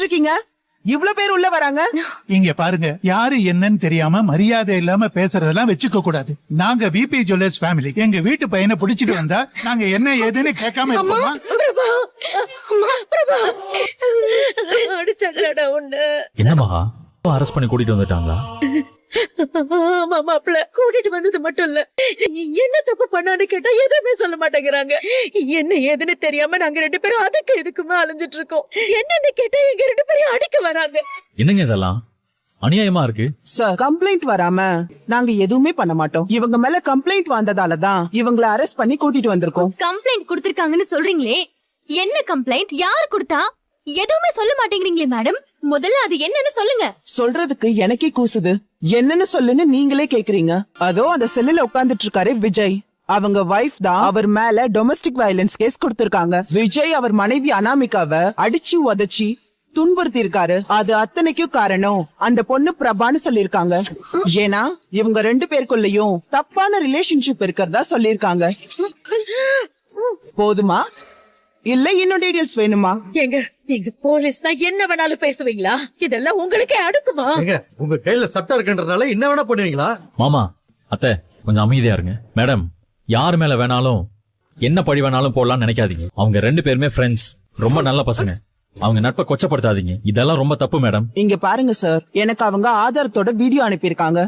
பண்ணிட்டு இருக்கீங்க? இவ்வளவு பேர் உள்ள வராங்க. இங்க பாருங்க, யாரு என்னன்னு தெரியாம மரியாதை இல்லாம பேசுறதெல்லாம் வச்சுக்க கூடாது. நாங்க விபி ஜுவல்லர்ஸ் ஃபேமிலி. எங்க வீட்டு பையனை புடிச்சிட்டு வந்தா நாங்க என்ன ஏதுன்னு கேட்காம இருப்போமா? என்னமா அரெஸ்ட் பண்ணி கூட்டிட்டு வந்துட்டாங்களா? ஆமா மாப்பிள்ள, கூட்டிட்டு வந்தது மட்டும் இல்ல, என்ன தப்பு பண்ணான்னு கேட்டா எதுவுமே சொல்ல மாட்டேங்கிறாங்க. என்ன ஏதுன்னு தெரியாம நாங்க 2 பேரும் அதுக்கு எதுக்குமே அலைஞ்சிட்டு இருக்கோம். என்னன்னு கேட்டா எங்க 2 பேரையும் அடிக்க வராங்க. என்னங்க இதெல்லாம் அநியாயமா இருக்கு. சார், கம்ப்ளைண்ட் வராம நாங்க எதுவுமே பண்ண மாட்டோம். இவங்க மேல கம்ப்ளைண்ட் வந்ததாலதான் இவங்களை அரெஸ்ட் பண்ணி கூட்டிட்டு வந்திருக்கோம். கம்ப்ளைண்ட் கொடுத்திருக்காங்கன்னு சொல்றீங்களே, என்ன கம்ப்ளைண்ட், யாரு கொடுத்தா? எதுவுமே சொல்ல மாட்டேங்கிறீங்களே மேடம். முதல்ல அது என்னன்னு சொல்லுங்க. சொல்றதுக்கு எனக்கே கூசுது. என்னன்னு சொல்லுன்னு நீங்களே கேக்குறீங்க. அதோ அந்த செல்லுல உட்கார்ந்துட்டு இருக்காரு விஜய். அவங்க வைஃப் தான் அவர் மேல டொமஸ்டிக் வயலன்ஸ் கேஸ் கொடுத்திருக்காங்க. விஜய் அவர் மனைவி அனாமிகாவை அடிச்சு உதச்சி துன்புறுத்தி இருக்காரு. அது அத்தனைக்கும் காரணம் அந்த பொண்ணு பிரபான்னு சொல்லிருக்காங்க. ஏன்னா இவங்க 2 பேருக்குள்ளயும் தப்பான ரிலேஷன்ஷிப் இருக்கிறதா சொல்லிருக்காங்க. போதுமா இல்ல இன்னும் டீடைல்ஸ் வேணுமா? எங்க போலீஸ்னா என்ன வேணாலும் பேசுவீங்களா? இதெல்லாம் உங்களுக்கே அடுக்குமா? உங்க கையில சட்டம் இருக்குன்றதுனால என்ன வேணா பண்ணுவீங்களா? மாமா, அத்தை கொஞ்சம் அமைதியா இருங்க. மேடம், யாரு மேல வேணாலும் என்ன பழி வேணாலும் போடலாம்னு நினைக்காதீங்க. அவங்க 2 பேருமே ஃப்ரெண்ட்ஸ், ரொம்ப நல்ல பசங்க. அவங்க நட்பை கொச்சப்படுத்தாதீங்க. இதெல்லாம் ரொம்ப தப்பு மேடம். இங்க பாருங்க சார், எனக்கு அவங்க ஆதாரத்தோட வீடியோ அனுப்பியிருக்காங்க.